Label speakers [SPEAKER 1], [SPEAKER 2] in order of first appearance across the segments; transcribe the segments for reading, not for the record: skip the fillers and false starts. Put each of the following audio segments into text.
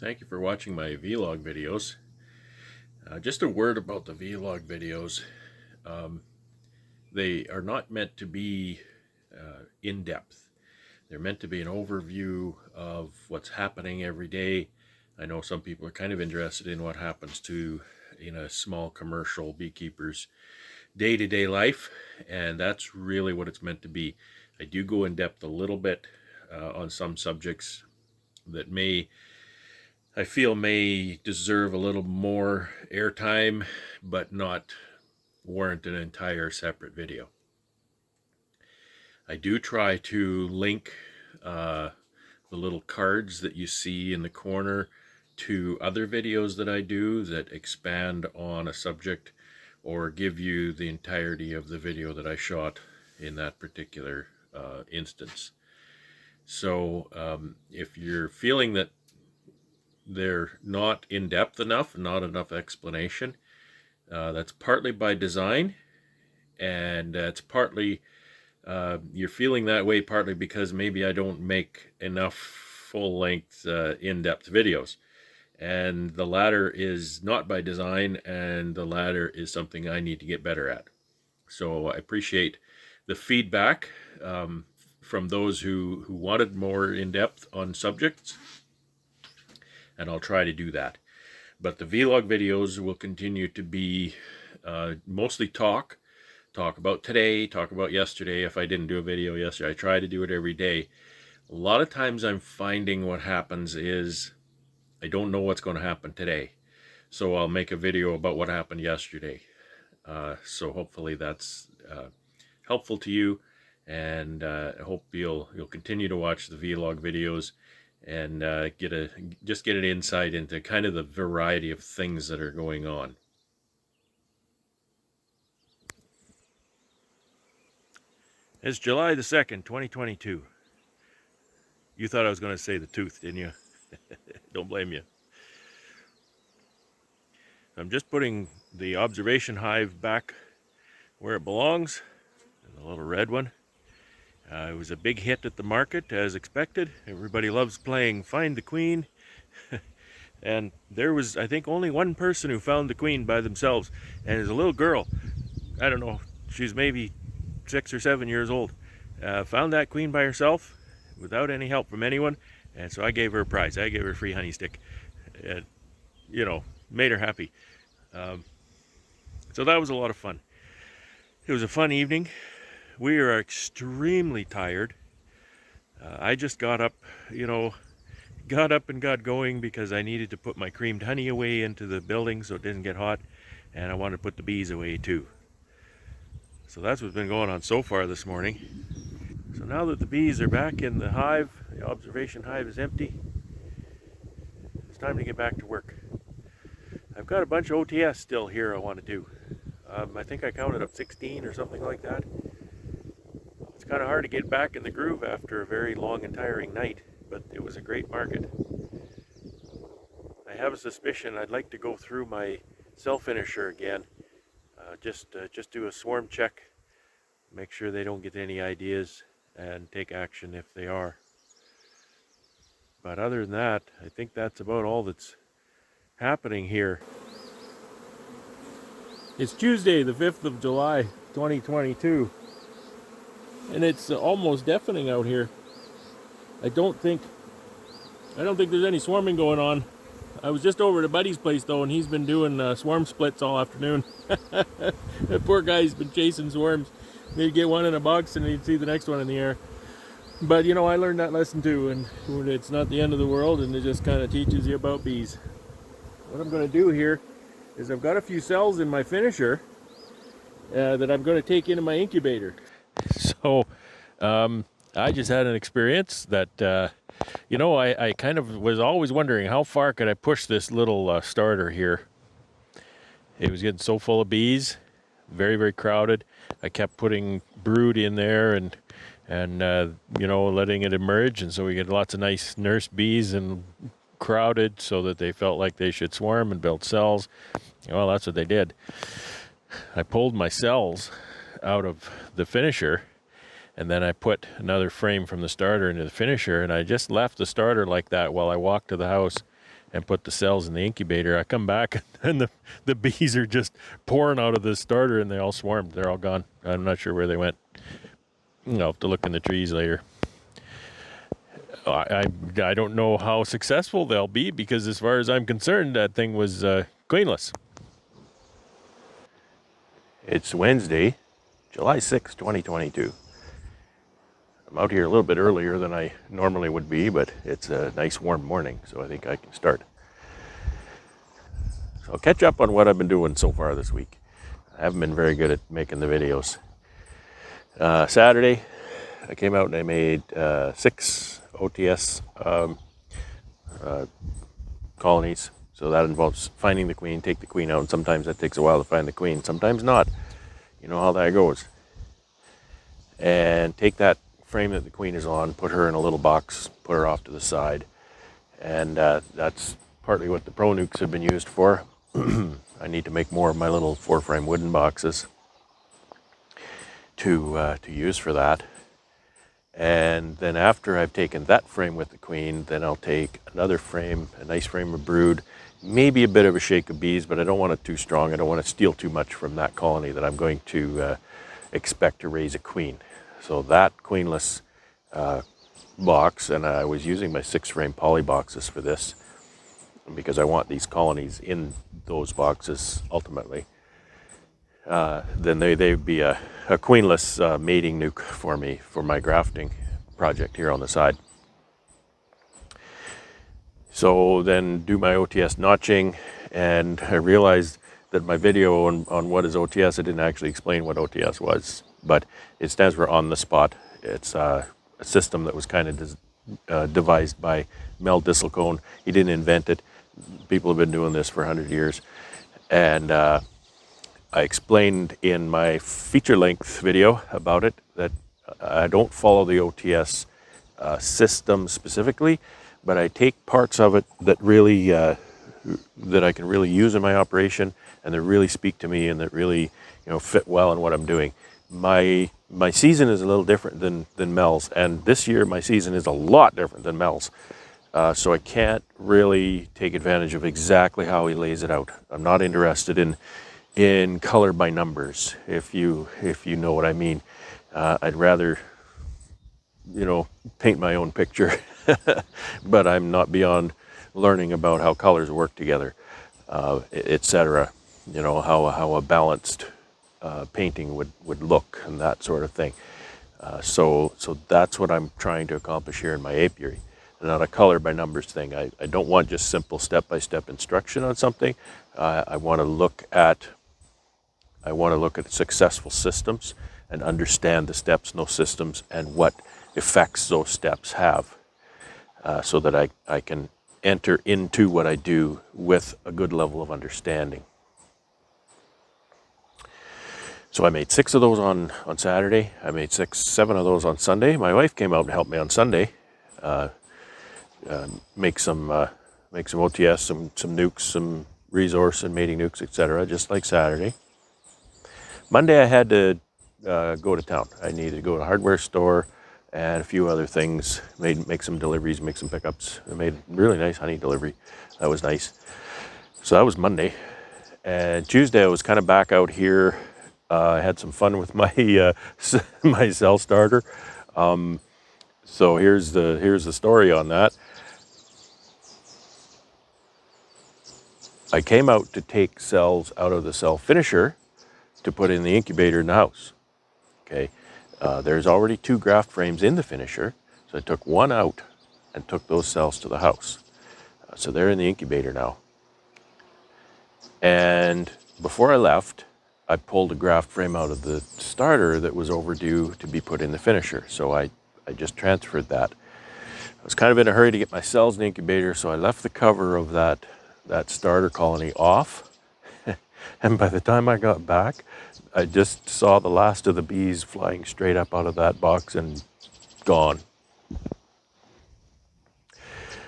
[SPEAKER 1] Thank you for watching my vlog videos. Just a word about the vlog videos. They are not meant to be in-depth. They're meant to be an overview of what's happening every day. I know some people are kind of interested in what happens in a small commercial beekeeper's day-to-day life, and that's really what it's meant to be. I do go in depth a little bit on some subjects that I feel may deserve a little more airtime, but not warrant an entire separate video. I do try to link the little cards that you see in the corner to other videos that I do that expand on a subject or give you the entirety of the video that I shot in that particular instance. So if you're feeling that they're not in-depth enough, not enough explanation, that's partly by design, and it's partly you're feeling that way partly because maybe I don't make enough full-length in-depth videos, and the latter is not by design, and the latter is something I need to get better at. So I appreciate the feedback from those who wanted more in-depth on subjects, and I'll try to do that. But the vlog videos will continue to be mostly talk about today, talk about yesterday. If I didn't do a video yesterday, I try to do it every day. A lot of times I'm finding what happens is I don't know what's going to happen today, so I'll make a video about what happened yesterday. So hopefully that's helpful to you, and I hope you'll continue to watch the vlog videos and just get an insight into kind of the variety of things that are going on. It's July the 2nd, 2022. You thought I was going to say the tooth, didn't you? Don't blame you. I'm just putting the observation hive back where it belongs, the little red one. It was a big hit at the market, as expected. Everybody loves playing Find the Queen. And there was, I think, only one person who found the queen by themselves. And it's a little girl. I don't know, she's maybe 6 or 7 years old. Found that queen by herself without any help from anyone. And so I gave her a prize. I gave her a free honey stick. And, you know, made her happy. So that was a lot of fun. It was a fun evening. We are extremely tired. I just got up, and got going because I needed to put my creamed honey away into the building so it didn't get hot, and I wanted to put the bees away too. So that's what's been going on so far this morning. So now that the bees are back in the hive, the observation hive is empty, it's time to get back to work. I've got a bunch of OTS still here I want to do. I think I counted up 16 or something like that. It's kind of hard to get back in the groove after a very long and tiring night, but it was a great market. I have a suspicion I'd like to go through my cell finisher again, just do a swarm check, make sure they don't get any ideas, and take action if they are. But other than that, I think that's about all that's happening here. It's Tuesday, the 5th of July, 2022. And it's almost deafening out here. I don't think there's any swarming going on. I was just over at a buddy's place though, and he's been doing swarm splits all afternoon. That poor guy's been chasing swarms. They'd get one in a box and he'd see the next one in the air. But you know, I learned that lesson too, and it's not the end of the world, and it just kind of teaches you about bees. What I'm going to do here is I've got a few cells in my finisher that I'm going to take into my incubator. So I just had an experience that, I kind of was always wondering how far could I push this little starter here. It was getting so full of bees, very, very crowded. I kept putting brood in there and letting it emerge, and so we get lots of nice nurse bees and crowded so that they felt like they should swarm and build cells. Well, that's what they did. I pulled my cells out of the finisher, and then I put another frame from the starter into the finisher, and I just left the starter like that while I walked to the house and put the cells in the incubator. I come back and the bees are just pouring out of the starter, and they all swarmed. They're all gone. I'm not sure where they went. I'll have to look in the trees later. I don't know how successful they'll be, because as far as I'm concerned, that thing was queenless. It's Wednesday, July 6, 2022. I'm out here a little bit earlier than I normally would be, but it's a nice warm morning, so I think I can start. So I'll catch up on what I've been doing so far this week. I haven't been very good at making the videos. Saturday, I came out and I made 6 OTS colonies. So that involves finding the queen, take the queen out, and sometimes that takes a while to find the queen, sometimes not. You know how that goes. And take that frame that the queen is on, put her in a little box, put her off to the side, and that's partly what the Pro Nukes have been used for. I need to make more of my little 4-frame wooden boxes to use for that. And then after I've taken that frame with the queen, then I'll take another frame, a nice frame of brood, maybe a bit of a shake of bees, but I don't want it too strong. I don't want to steal too much from that colony that I'm going to expect to raise a queen. So that queenless box, and I was using my 6-frame poly boxes for this because I want these colonies in those boxes ultimately. Then they'd be a queenless mating nuke for me for my grafting project here on the side. So then do my OTS notching, and I realized that my video on what is OTS, I didn't actually explain what OTS was, but it stands for on the spot. It's a system that was kind of devised by Mel Disselcone. He didn't invent it. People have been doing this for 100 years. And I explained in my feature-length video about it that I don't follow the OTS system specifically, but I take parts of it that really that I can really use in my operation, and that really speak to me, and that really fit well in what I'm doing. My season is a little different than Mel's, and this year my season is a lot different than Mel's. So I can't really take advantage of exactly how he lays it out. I'm not interested in color by numbers, if you know what I mean. I'd rather paint my own picture, but I'm not beyond learning about how colors work together, etc. How a balanced painting would look, and that sort of thing. So that's what I'm trying to accomplish here in my apiary. Not a color by numbers thing. I don't want just simple step-by-step instruction on something. I want to look at successful systems and understand the steps in those systems and what effects those steps have, so that I can enter into what I do with a good level of understanding. So I made 6 of those on Saturday. I made 7 of those on Sunday. My wife came out and helped me on Sunday. Make some OTS, some nukes, some resource and mating nukes, etc., just like Saturday. Monday I had to go to town. I needed to go to a hardware store and a few other things, make some deliveries, make some pickups. I made a really nice honey delivery. That was nice. So that was Monday. And Tuesday I was kind of back out here. I had some fun with my my cell starter. So here's the story on that. I came out to take cells out of the cell finisher to put in the incubator in the house. Okay, there's already 2 graft frames in the finisher, so I took one out and took those cells to the house. So they're in the incubator now. And before I left, I pulled a graft frame out of the starter that was overdue to be put in the finisher. So I just transferred that. I was kind of in a hurry to get my cells in the incubator, so I left the cover of that starter colony off. And by the time I got back, I just saw the last of the bees flying straight up out of that box and gone.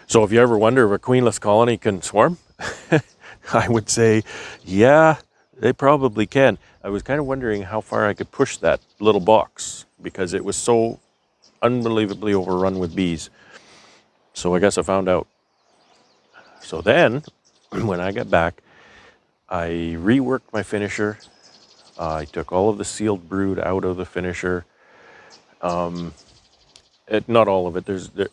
[SPEAKER 1] So if you ever wonder if a queenless colony can swarm, I would say, yeah, they probably can. I was kind of wondering how far I could push that little box because it was so unbelievably overrun with bees. So I guess I found out. So then, when I got back, I reworked my finisher. I took all of the sealed brood out of the finisher. Not all of it.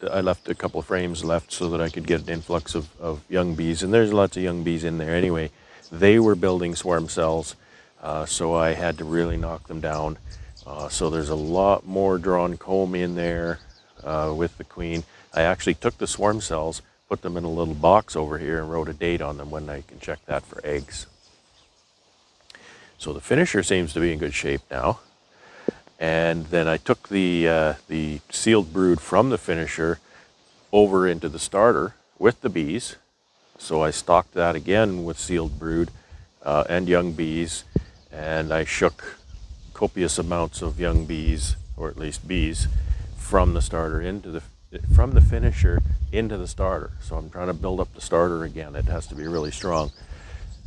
[SPEAKER 1] I left a couple of frames left so that I could get an influx of young bees, and there's lots of young bees in there anyway. They were building swarm cells, so I had to really knock them down. So there's a lot more drawn comb in there with the queen. I actually took the swarm cells, put them in a little box over here, and wrote a date on them when I can check that for eggs. So the finisher seems to be in good shape now. And then I took the sealed brood from the finisher over into the starter with the bees. So I stocked that again with sealed brood and young bees, and I shook copious amounts of young bees, or at least bees, from the starter from the finisher into the starter. So I'm trying to build up the starter again. It has to be really strong.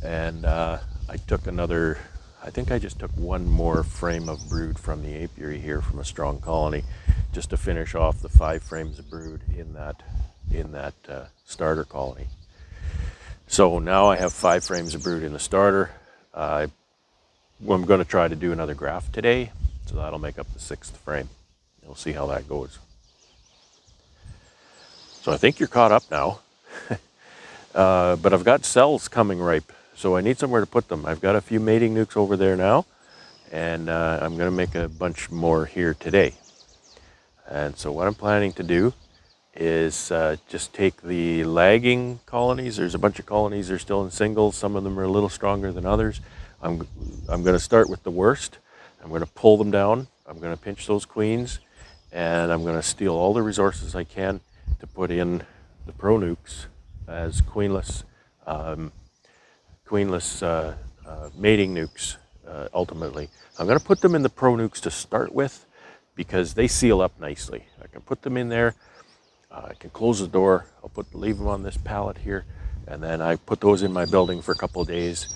[SPEAKER 1] And I took another, I think I just took one more frame of brood from the apiary here from a strong colony, just to finish off the 5 frames of brood in that starter colony. So now I have 5 frames of brood in the starter. I'm going to try to do another graft today, so that'll make up the 6th frame. We'll see how that goes. So I think you're caught up now, but I've got cells coming ripe. So I need somewhere to put them. I've got a few mating nukes over there now, and I'm going to make a bunch more here today. And so what I'm planning to do is just take the lagging colonies. There's a bunch of colonies that are still in singles. Some of them are a little stronger than others. I'm going to start with the worst. I'm going to pull them down. I'm going to pinch those queens, and I'm going to steal all the resources I can to put in the Pro Nukes as queenless mating nukes ultimately. I'm going to put them in the Pro Nukes to start with because they seal up nicely. I can put them in there. I can close the door. Leave them on this pallet here, and then I put those in my building for a couple of days.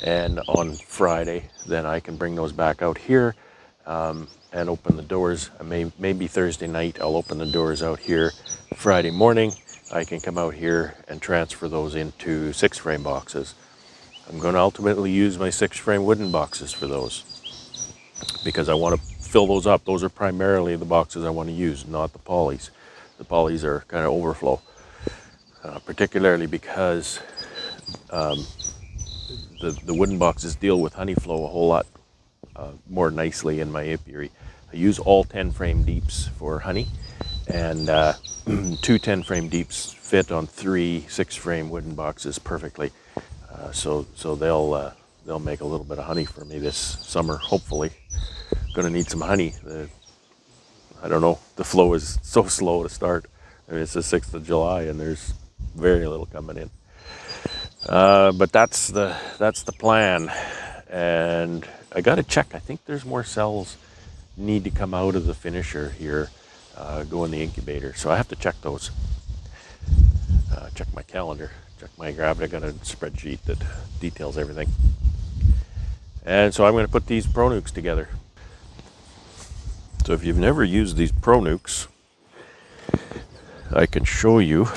[SPEAKER 1] And on Friday, then I can bring those back out here and open the doors. Maybe Thursday night I'll open the doors out here. Friday morning I can come out here and transfer those into 6-frame boxes. I'm going to ultimately use my 6-frame wooden boxes for those because I want to fill those up. Those are primarily the boxes I want to use, not the polys. The polys are kind of overflow, particularly because the wooden boxes deal with honey flow a whole lot more nicely in my apiary. I use all 10-frame deeps for honey, and 2 10-frame deeps fit on 3 6-frame wooden boxes perfectly. So they'll make a little bit of honey for me this summer, hopefully. Going to need some honey. I don't know, the flow is so slow to start. I mean, it's the 6th of July and there's very little coming in. But that's the plan. And I got to check. I think there's more cells need to come out of the finisher here, go in the incubator. So I have to check those. Check my calendar, check my gravity. I got a spreadsheet that details everything. And so I'm going to put these Pro Nukes together. So if you've never used these Pro Nukes, I can show you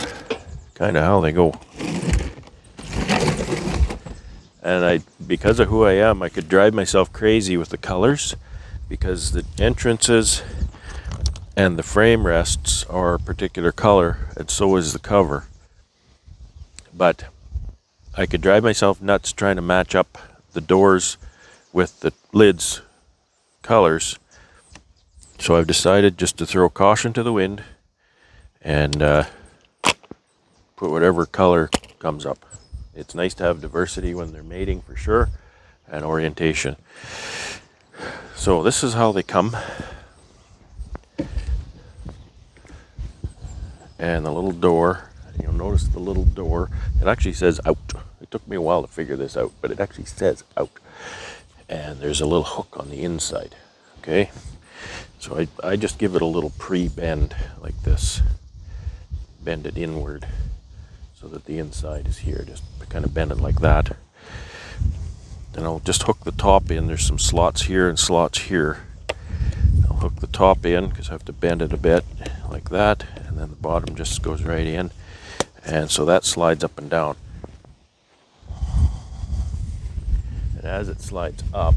[SPEAKER 1] kind of how they go. And because of who I am, I could drive myself crazy with the colors because the entrances and the frame rests are a particular color, and so is the cover. But I could drive myself nuts trying to match up the doors with the lids colors. So I've decided just to throw caution to the wind and put whatever color comes up. It's nice to have diversity when they're mating for sure, and orientation. So this is how they come. And the little door, you'll notice the little door, it actually says out. It took me a while to figure this out, but it actually says out. And there's a little hook on the inside, okay? So I just give it a little pre-bend like this. Bend it inward so that the inside is here. Just kind of bend it like that. Then I'll just hook the top in. There's some slots here and slots here. I'll hook the top in because I have to bend it a bit like that. And then the bottom just goes right in. And so that slides up and down. And as it slides up,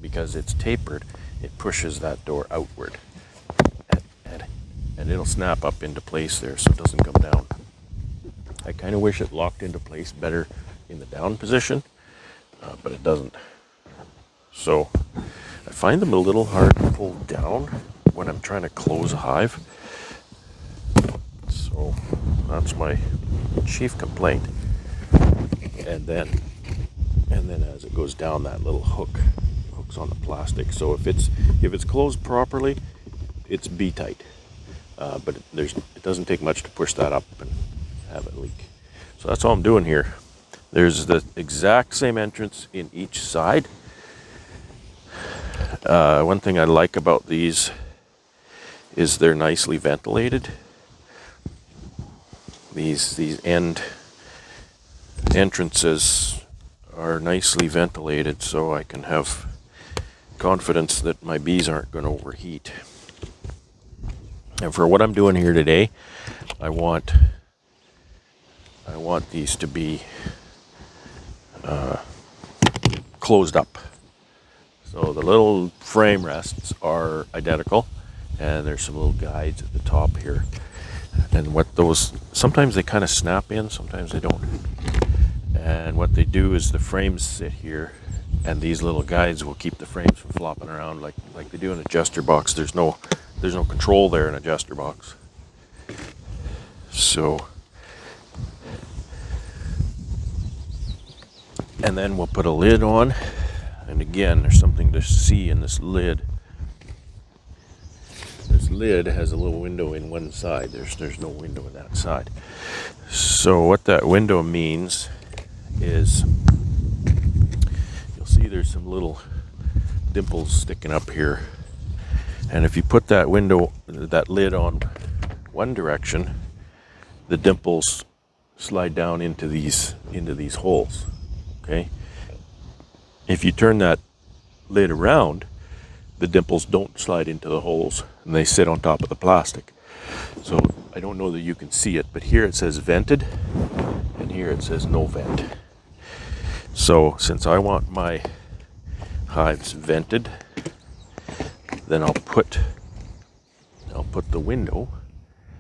[SPEAKER 1] because it's tapered, it pushes that door outward. And it'll snap up into place there so it doesn't come down. I kind of wish it locked into place better in the down position, but it doesn't. So I find them a little hard to pull down when I'm trying to close a hive. So that's my chief complaint. And then as it goes down, that little hooks on the plastic. So if it's closed properly, it's bee tight. But it doesn't take much to push that up and have it leak. So that's all I'm doing here. There's the exact same entrance in each side. One thing I like about these is they're nicely ventilated. These end entrances are nicely ventilated, so I can have confidence that my bees aren't going to overheat. And for what I'm doing here today, I want these to be closed up. So the little frame rests are identical, and there's some little guides at the top here. And sometimes they kind of snap in, sometimes they don't. And what they do is the frames sit here, and these little guides will keep the frames from flopping around like they do in an adjuster box. There's no control there in an adjuster box. So, and then we'll put a lid on. And again, there's something to see in this lid. This lid has a little window in one side. There's no window in that side. So what that window means is, you'll see there's some little dimples sticking up here. And if you put that lid on one direction, the dimples slide down into these holes. Okay? If you turn that lid around, the dimples don't slide into the holes and they sit on top of the plastic. So I don't know that you can see it, but here it says vented and here it says no vent. So since I want my hives vented, then I'll put the window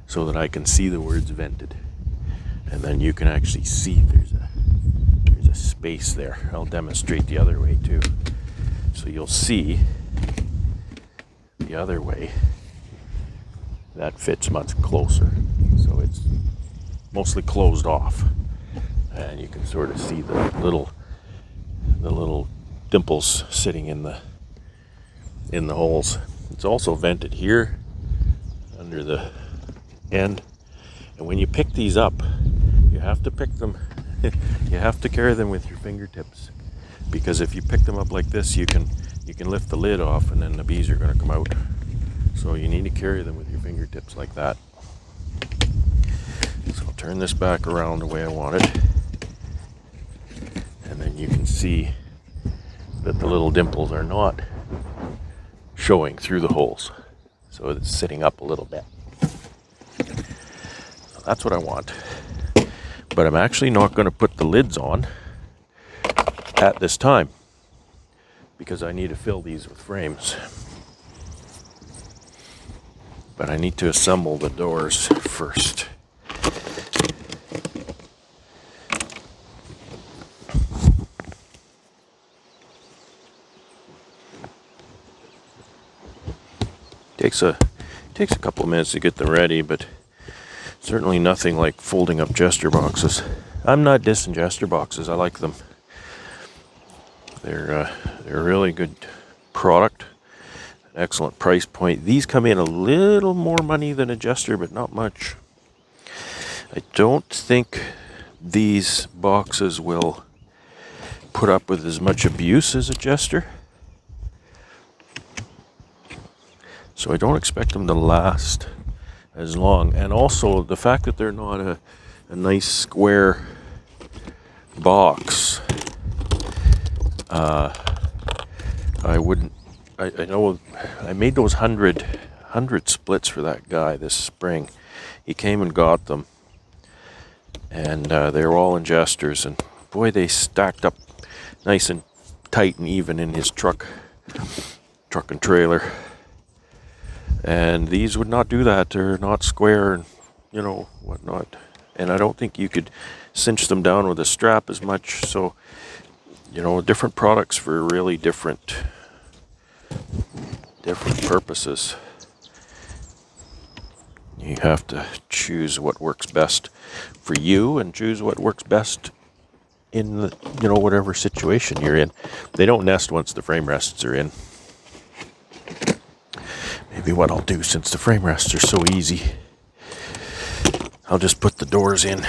[SPEAKER 1] so that I can see the words vented. And then you can actually see there's a space there. I'll demonstrate the other way too. So you'll see the other way that fits much closer. So it's mostly closed off. And you can sort of see the little dimples sitting in the holes. It's also vented here under the end. And when you pick these up, you have to pick them you have to carry them with your fingertips, because if you pick them up like this, you can lift the lid off and then the bees are going to come out. So you need to carry them with your fingertips like that. So I'll turn this back around the way I want it, and then you can see that the little dimples are not showing through the holes, so it's sitting up a little bit. So that's what I want. But I'm actually not going to put the lids on at this time, because I need to fill these with frames. But I need to assemble the doors first. Takes a couple of minutes to get them ready, but certainly nothing like folding up jester boxes. I'm not dissing jester boxes. I like them. They're a really good product. An excellent price point. These come in a little more money than a jester, but not much. I don't think these boxes will put up with as much abuse as a jester. So I don't expect them to last as long. And also the fact that they're not a nice square box, I know I made those 100 splits for that guy this spring. He came and got them, and they're all ingesters, and boy, they stacked up nice and tight and even in his truck and trailer. And these would not do that. They're not square and whatnot. And I don't think you could cinch them down with a strap as much. So different products for really different purposes. You have to choose what works best for you and choose what works best in the, whatever situation you're in. They don't nest once the frame rests are in. Maybe what I'll do, since the frame rests are so easy, I'll just put the doors in.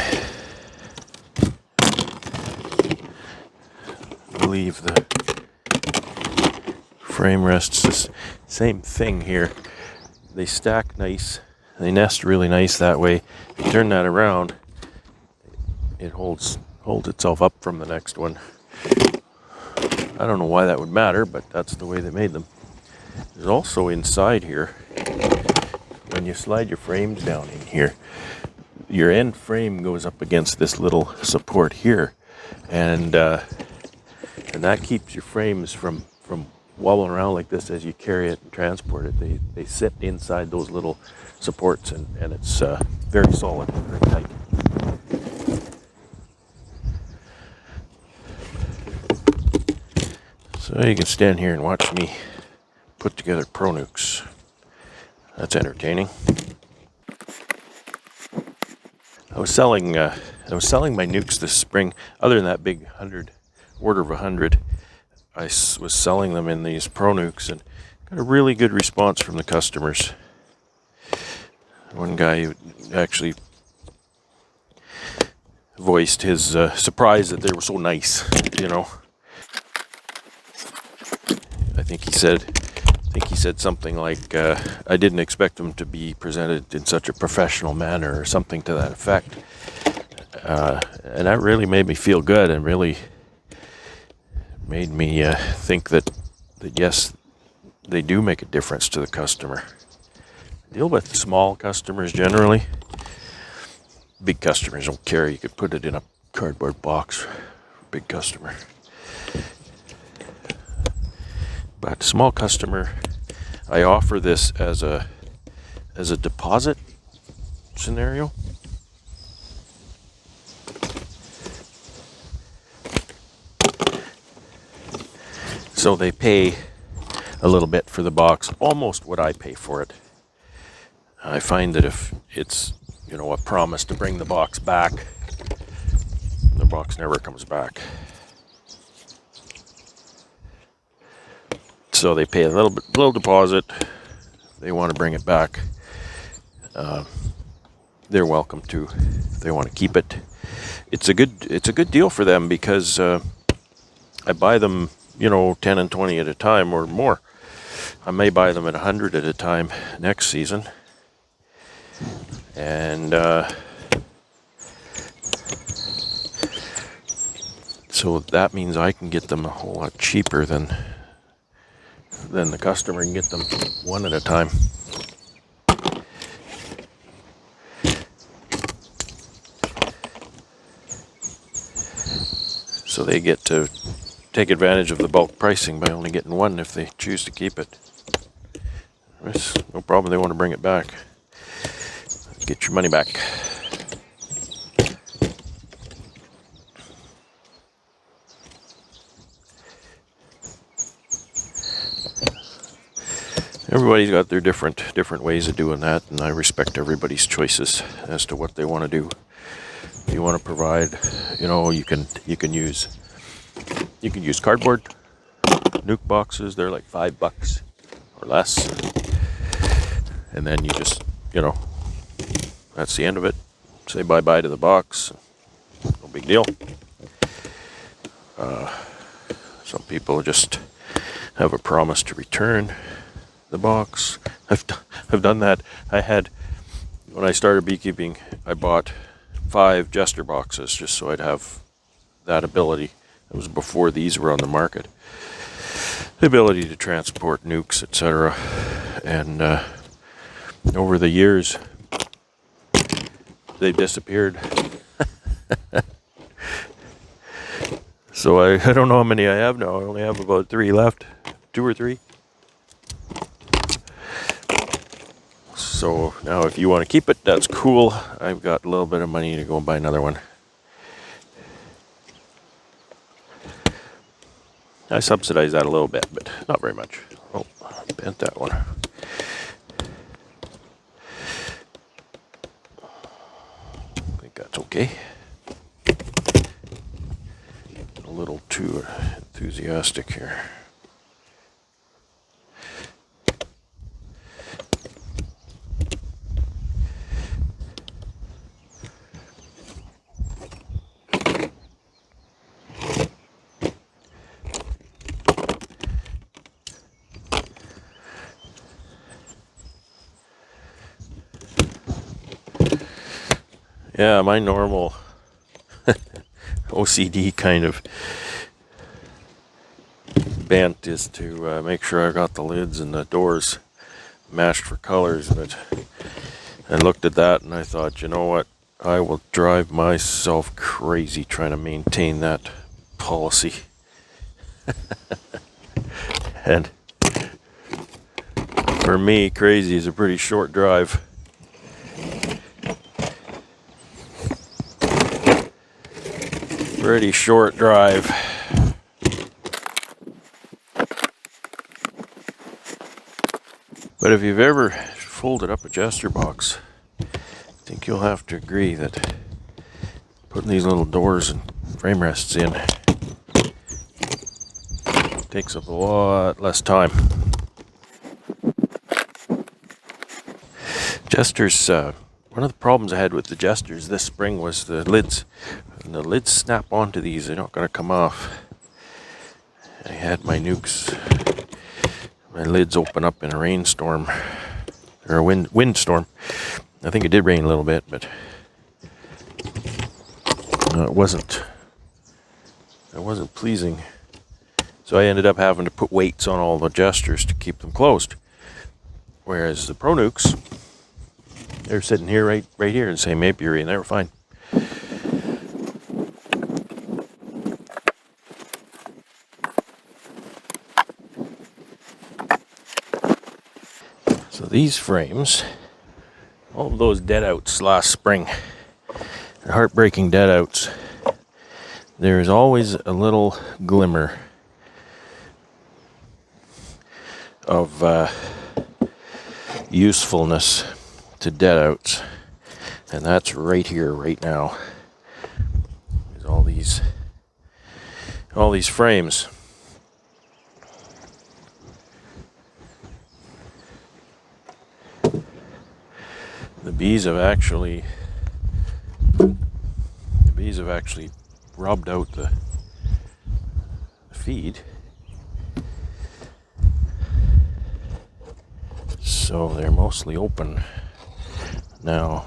[SPEAKER 1] Leave the frame rests. The same thing here. They stack nice. They nest really nice that way. If you turn that around, it holds itself up from the next one. I don't know why that would matter, but that's the way they made them. There's also inside here, when you slide your frames down in here, your end frame goes up against this little support here, and that keeps your frames from wobbling around like this as you carry it and transport it. They sit inside those little supports, and it's very solid, very tight. So you can stand here and watch me put together Pro Nukes. That's entertaining. I was selling my nukes this spring. Other than that big order of 100, I was selling them in these Pro Nukes and got a really good response from the customers. One guy actually voiced his surprise that they were so nice. I think he said something like, I didn't expect them to be presented in such a professional manner, or something to that effect. And that really made me feel good, and really made me think that yes, they do make a difference to the customer. I deal with small customers generally. Big customers don't care. You could put it in a cardboard box. Big customer. But small customer, I offer this as a deposit scenario. So they pay a little bit for the box, almost what I pay for it. I find that if it's, a promise to bring the box back, the box never comes back. So they pay a little deposit. They want to bring it back. They're welcome to. If they want to keep it, it's a good deal for them, because I buy them, 10 and 20 at a time or more. I may buy them at 100 at a time next season, and so that means I can get them a whole lot cheaper than the customer can get them one at a time. So they get to take advantage of the bulk pricing by only getting one if they choose to keep it. There's no problem, they want to bring it back. Get your money back. Everybody's got their different ways of doing that, and I respect everybody's choices as to what they want to do. If you want to provide, you can use cardboard nuke boxes. They're like $5 or less, and then you just that's the end of it. Say bye-bye to the box. No big deal. Some people just have a promise to return the box. I've done that. When I started beekeeping, I bought 5 Jester boxes just so I'd have that ability. It was before these were on the market. The ability to transport nukes, etc. And over the years, they've disappeared.
[SPEAKER 2] So I don't know how many I have now. I only have about 3 left. 2 or 3. So now if you want to keep it, that's cool. I've got a little bit of money to go and buy another one. I subsidize that a little bit, but not very much. Oh, I bent that one. I think that's okay. A little too enthusiastic here. Yeah, my normal OCD kind of bent is to make sure I got the lids and the doors matched for colors. But I looked at that and I thought, you know what? I will drive myself crazy trying to maintain that policy. And for me, crazy is a pretty short drive. Pretty short drive. But if you've ever folded up a jester box, I think you'll have to agree that putting these little doors and frame rests in takes up a lot less time. Jesters, one of the problems I had with the jesters this spring was the lids. When the lids snap onto these, they're not going to come off. I had my nukes, my lids open up in a rainstorm, or a windstorm. I think it did rain a little bit, but it wasn't pleasing. So I ended up having to put weights on all the jesters to keep them closed. Whereas the Pro Nukes, they're sitting here right here in the same apiary, and they were fine. So these frames, all of those dead outs last spring, the heartbreaking dead outs, there's always a little glimmer of usefulness to dead outs, and that's right here, right now. There's all these frames. The bees have actually rubbed out the feed, so they're mostly open now.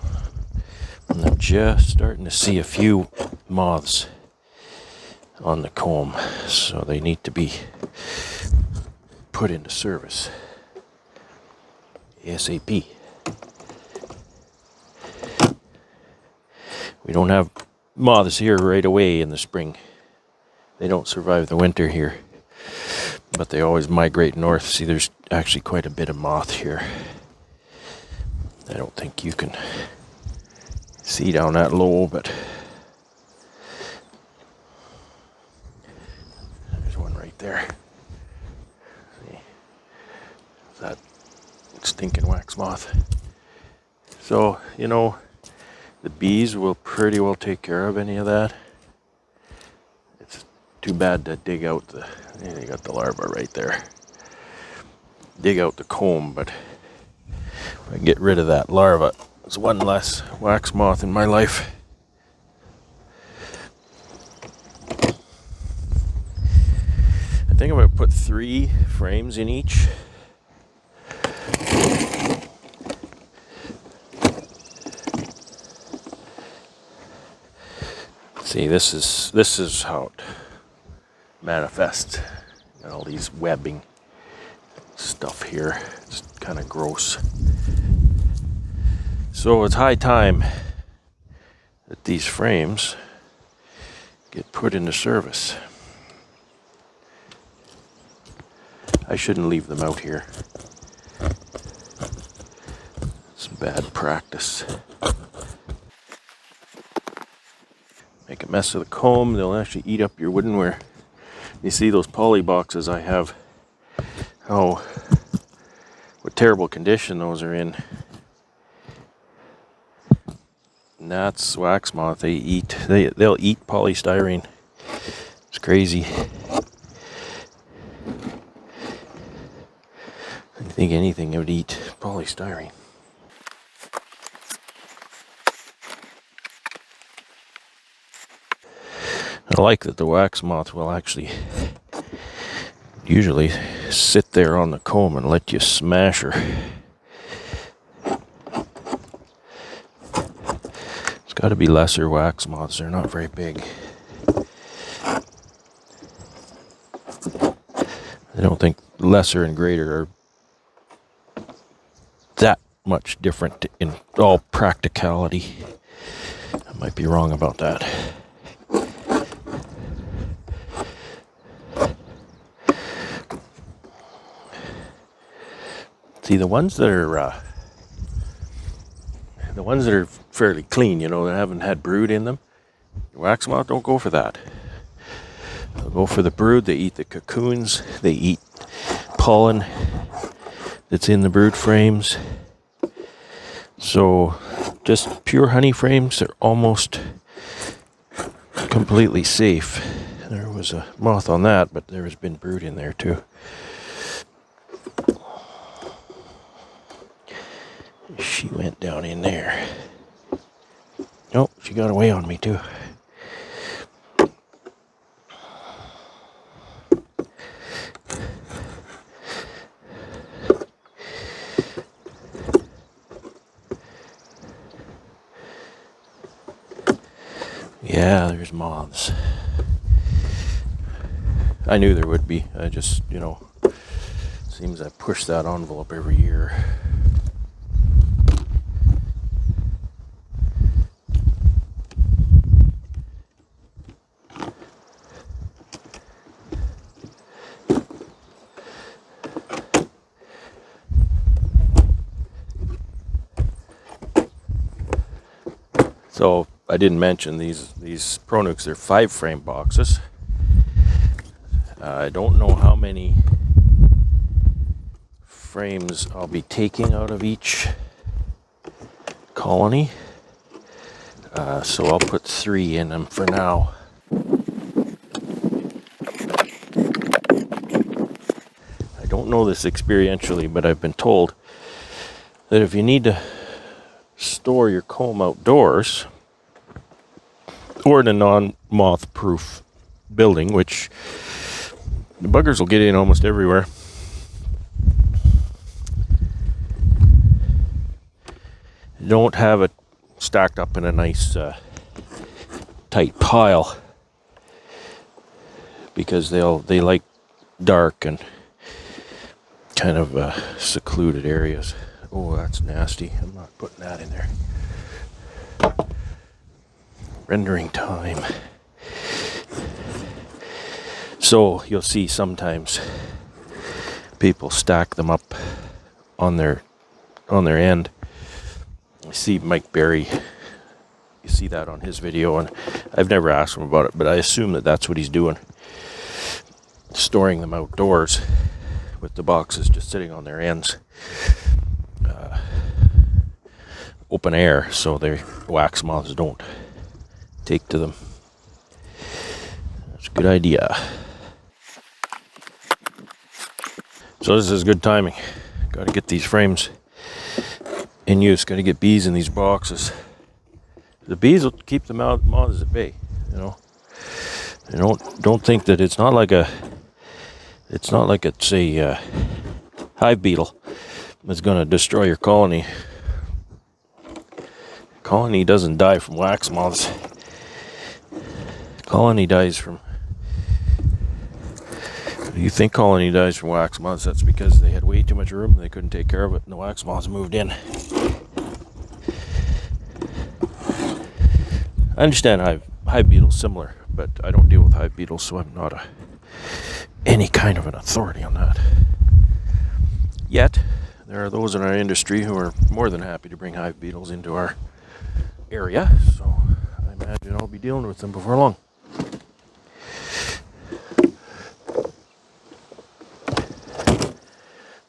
[SPEAKER 2] I'm just starting to see a few moths on the comb, so they need to be put into service ASAP. We don't have moths here right away in the spring. They don't survive the winter here, but they always migrate north. See, there's actually quite a bit of moth here. I don't think you can see down that low, but there's one right there. See, that stinking wax moth. So, you know, the bees will pretty well take care of any of that. It's too bad to dig out they got the larva right there. Dig out the comb, but if I get rid of that larva, it's one less wax moth in my life. I think I'm going to put 3 frames in each. See, this is how it manifests. Got all these webbing stuff here. It's kind of gross. So it's high time that these frames get put into service. I shouldn't leave them out here. It's bad practice. Make a mess of the comb, they'll actually eat up your woodenware. You see those poly boxes I have, what terrible condition those are in. Gnats, wax moth, they'll eat polystyrene. It's crazy. I think anything would eat polystyrene. I like that the wax moth will actually usually sit there on the comb and let you smash her. It's got to be lesser wax moths, they're not very big. I don't think lesser and greater are that much different in all practicality. I might be wrong about that. See, the ones that are fairly clean, you know, that haven't had brood in them, wax moth don't go for that. They'll go for the brood. They eat the cocoons. They eat pollen that's in the brood frames. So just pure honey frames are almost completely safe. There was a moth on that, but there has been brood in there too. She went down in there. Oh, she got away on me too. Yeah, there's moths. I knew there would be. I just, seems I push that envelope every year. So I didn't mention these Pro Nukes. They're 5-frame boxes. I don't know how many frames I'll be taking out of each colony. So I'll put 3 in them for now. I don't know this experientially, but I've been told that if you need to store your comb outdoors or in a non-moth proof building, which the buggers will get in almost everywhere, don't have it stacked up in a nice tight pile, because they like dark and kind of secluded areas. Oh, that's nasty. I'm not putting that in there. Rendering time. So you'll see sometimes people stack them up on their end. I see Mike Berry, you see that on his video, and I've never asked him about it, but I assume that that's what he's doing. Storing them outdoors with the boxes just sitting on their ends. Open air, so their wax moths don't take to them. That's a good idea. So this is good timing. Got to get these frames in use. Got to get bees in these boxes. The bees will keep the moths at bay. They don't think that it's not like it's a hive beetle that's going to destroy your colony. Colony doesn't die from wax moths. Colony dies from... If you think colony dies from wax moths, that's because they had way too much room and they couldn't take care of it, and the wax moths moved in. I understand hive beetle's similar, but I don't deal with hive beetles, so I'm not any kind of an authority on that. Yet, there are those in our industry who are more than happy to bring hive beetles into our area, so I imagine I'll be dealing with them before long.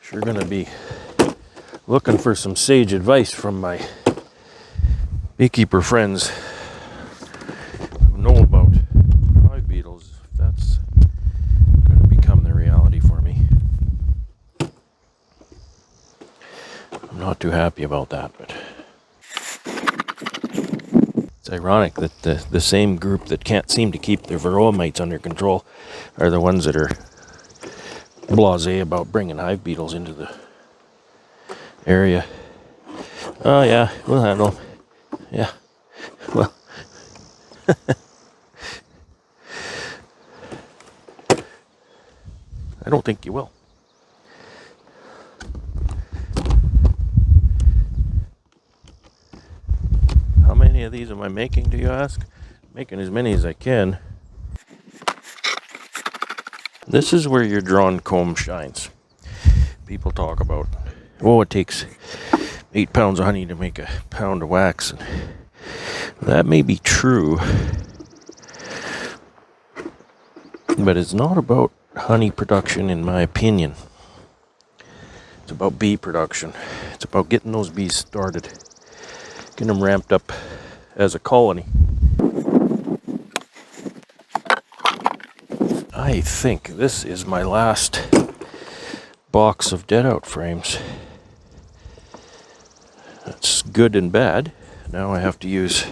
[SPEAKER 2] Sure gonna be looking for some sage advice from my beekeeper friends who know about hive beetles, if that's gonna become the reality for me. I'm not too happy about that, but it's ironic that the same group that can't seem to keep their varroa mites under control are the ones that are blasé about bringing hive beetles into the area. Oh yeah, we'll handle them. Yeah, well, I don't think you will. How many of these am I making, do you ask? Making as many as I can. This is where your drawn comb shines. People talk about, oh, it takes 8 pounds of honey to make a pound of wax. And that may be true, but it's not about honey production, in my opinion. It's about bee production. It's about getting those bees started, getting them ramped up as a colony. I think this is my last box of dead out frames. That's good and bad. Now I have to use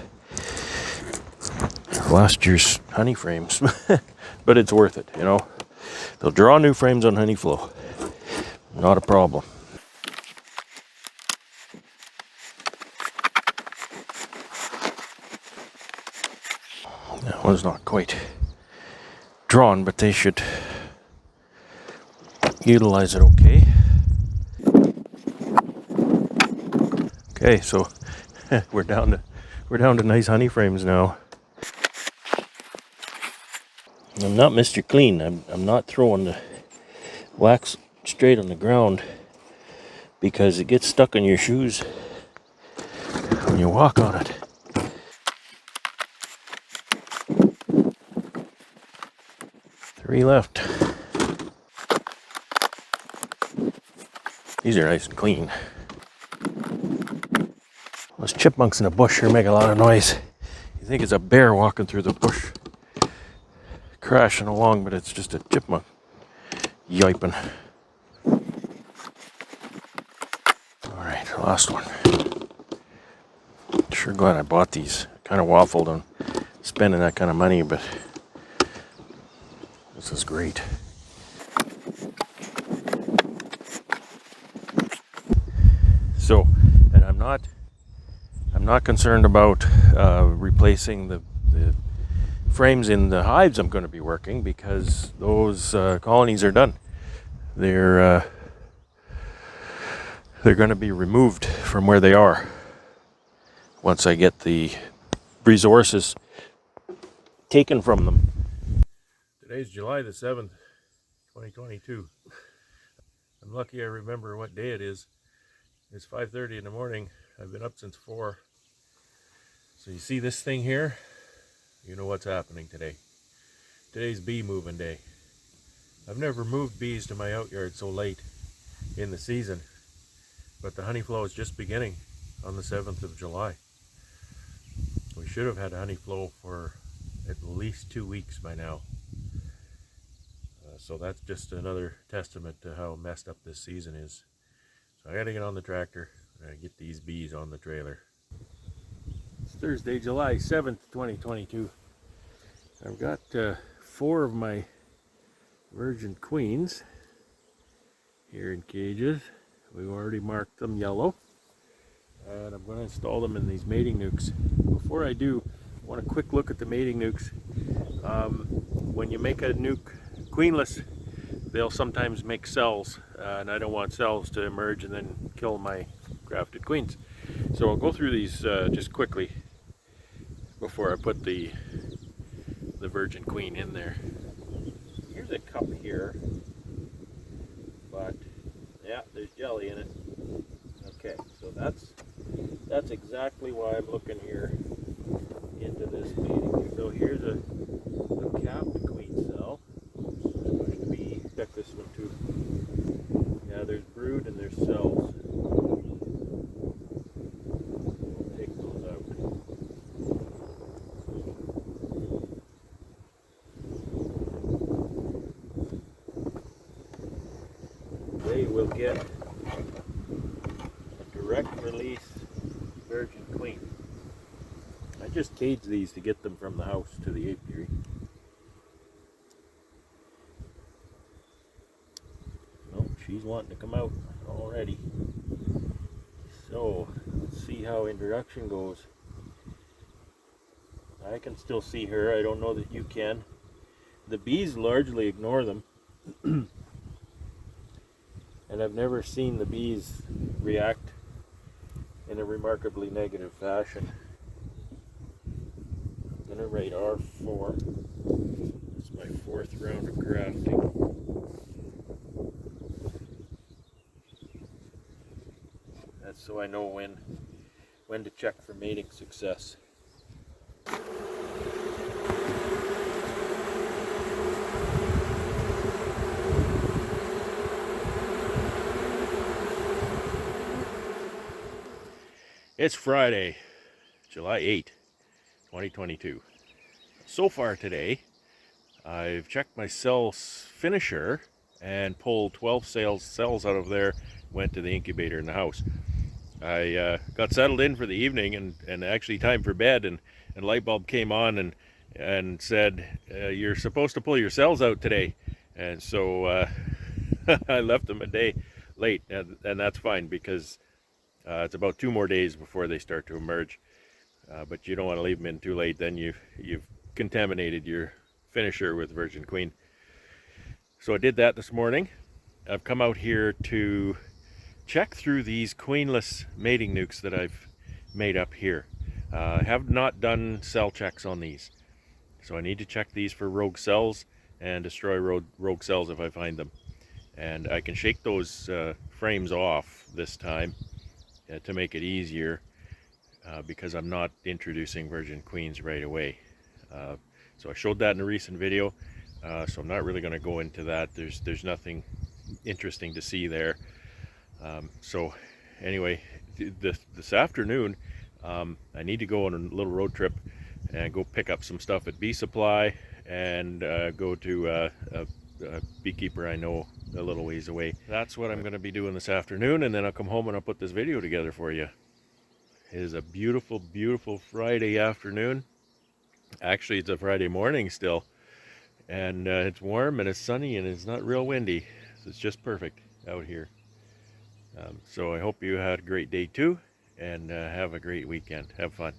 [SPEAKER 2] last year's honey frames, but it's worth it, you know. They'll draw new frames on honey flow. Not a problem. That one's not quite drawn, but they should utilize it okay. Okay, so we're down to nice honey frames now. I'm not Mr. Clean. I'm not throwing the wax straight on the ground because it gets stuck in your shoes when you walk on it. Three left. These are nice and clean. Those chipmunks in the bush sure make a lot of noise. You think it's a bear walking through the bush, crashing along, but it's just a chipmunk yiping. Alright, last one. Sure glad I bought these. Kind of waffled on spending that kind of money, but this is great. So, and I'm not concerned about replacing the frames in the hives I'm going to be working, because those colonies are done. They're going to be removed from where they are once I get the resources taken from them. Today's July the 7th, 2022. I'm lucky I remember what day it is. It's 5:30 in the morning. I've been up since 4. So you see this thing here? You know what's happening today. Today's bee moving day. I've never moved bees to my outyard so late in the season, but the honey flow is just beginning on the 7th of July. We should have had honey flow for at least 2 weeks by now. So that's just another testament to how messed up this season is. So I gotta get on the tractor and get these bees on the trailer. It's Thursday, July 7th, 2022. I've got 4 of my virgin queens here in cages. We've already marked them yellow, and I'm going to install them in these mating nukes. Before I do, I want a quick look at the mating nukes. When you make a nuke queenless, they'll sometimes make cells, and I don't want cells to emerge and then kill my grafted queens. So I'll go through these just quickly before I put the
[SPEAKER 1] virgin queen in there. Here's a cup here, but yeah, there's jelly in it. Okay, so that's exactly why I'm looking here into this meeting. So here's a capped queen cell. Supposed to be, check this one too. Yeah, there's brood and there's cells. We'll take those out. They will get a direct release virgin queen. I just cage these to get them from the house to the apiary. Oh, she's wanting to come out already. So, let's see how introduction goes. I can still see her. I don't know that you can. The bees largely ignore them. And I've never seen the bees react in a remarkably negative fashion. I'm going to rate R4. It's my 4th round of grafting. That's so I know when to check for mating success. It's Friday, July 8, 2022. So far today, I've checked my cells finisher and pulled 12 cells out of there, went to the incubator in the house. I got settled in for the evening and actually time for bed, and light bulb came on and said, you're supposed to pull your cells out today. And so I left them a day late, and that's fine because it's about 2 more days before they start to emerge. But you don't want to leave them in too late, then you've contaminated your finisher with virgin queen. So I did that this morning. I've come out here to check through these queenless mating nukes that I've made up here. I have not done cell checks on these, so I need to check these for rogue cells and destroy rogue cells if I find them. And I can shake those frames off this time to make it easier because I'm not introducing virgin queens right away. So I showed that in a recent video, so I'm not really going to go into that. There's nothing interesting to see there. So anyway, this afternoon I need to go on a little road trip and go pick up some stuff at Bee Supply and go to a beekeeper I know a little ways away. That's what I'm going to be doing this afternoon, and then I'll come home and I'll put this video together for you. It is a beautiful, beautiful Friday afternoon. Actually, it's a Friday morning still, and it's warm and it's sunny and it's not real windy. So it's just perfect out here. So I hope you had a great day too, and have a great weekend. Have fun.